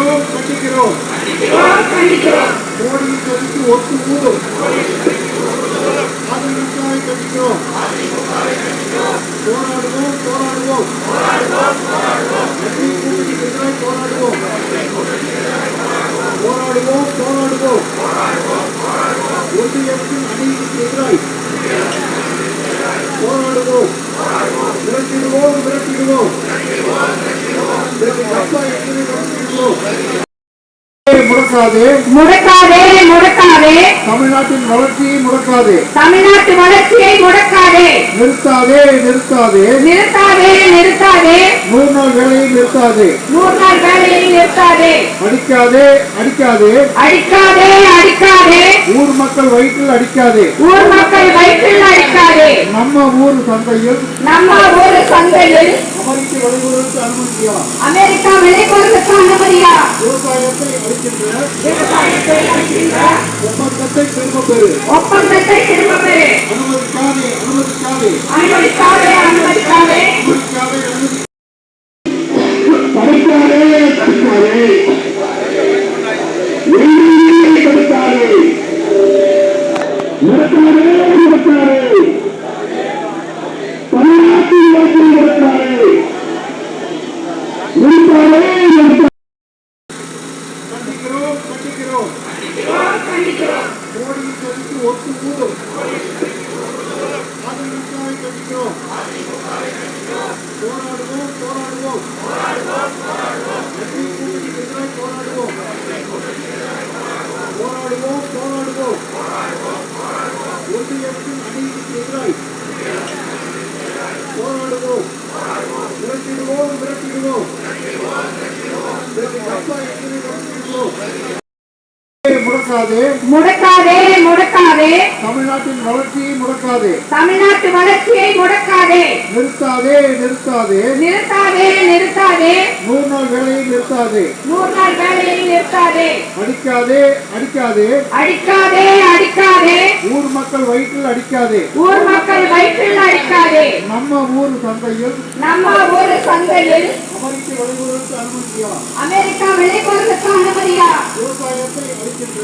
கண்டிக்கிறோம். மோடியின் சதிக்கு ஒத்து ஊடும். அதிமுகவை கண்டிக்கிறோம். போராடுவோம் போராடுவோம். என்டிஏ கூட்டணிக்கு எதிராக போராடுவோம். போராடுவோம் போராடுவோம். ஒன்றிய அரசின் அநீதிக்கு எதிராக போராடுவோம். விரட்டிடுவோம் விரட்டிடுவோம். முடக்காதே முடக்காதே முடக்காதே. தமிழ்நாட்டின் வளர்ச்சியை முடக்காதே. தமிழ்நாட்டு வளர்ச்சியை முடக்காதே. நிறுத்தாதே நிறுத்தாதே. நிறுத்தாதே நிறுத்தாதே. 100 நாள் வேலையை நிறுத்தாதே. 100 நாள் வேலையை நிறுத்தாதே. அடிக்காதே அடிக்காதே. அடிக்காதே அடிக்காதே. ஊர் மக்கள் வயிற்றில் அடிக்காதே. ஊர் மக்கள் வயிற்றில் அடிக்காதே. நம்ம ஊர் சந்தையில் அமெரிக்க விளைபொருளுக்கு அனுமதியா? அமெரிக்கா விளைபொருளுக்கு அனுமதியா? விவசாயத்தை அளிக்கின்ற ஒப்பந்தத்தை திரும்ப பெறு. ஒப்பந்தத்தை திரும்ப பெறு. அனுமதிக்காதே அனுமதிக்காதே. அனுமதிக்காதே அனுமதிக்காதே. அனுமதிக்காதே அனுமதி. மோடியின் சதிக்கு ஒத்து ஊடும். அதிமுகவை கண்டிக்கிறோம். போராடுவோம் போராடுவோம். என்டிஏ கூட்டணிக்கு எதிராக போராடுவோம். போராடுவோம் போராடுவோம். ஒன்றிய அரசின் அநீதிக்கு எதிராக போராடுவோம். விரட்டிடுவோம் விரட்டிடுவோம். முடக்காதே முடக்காதே முடக்காதே. தமிழ்நாட்டின் வளர்ச்சியை முடக்காதே. தமிழ்நாட்டு வளர்ச்சியை முடக்காதே. நிறுத்தாதே நிறுத்தாதே. நிறுத்தாதே நிறுத்தாதே. 100 நாள் வேலையை நிறுத்தாதே. 100 நாள் வேலையை நிறுத்தாதே. அடிக்காதே அடிக்காதே. அடிக்காதே அடிக்காதே. ஊர் மக்கள் வயிற்றில் அடிக்காதே. ஊர் மக்கள் வயிற்றில் அடிக்காதே. நம்ம ஊர் சந்தையில் அமெரிக்க விளைபொருளுக்கு அனுமதியா? அமெரிக்கா விளைபொருளுக்கு அனுமதியா? விவசாயத்தை அளிக்கின்ற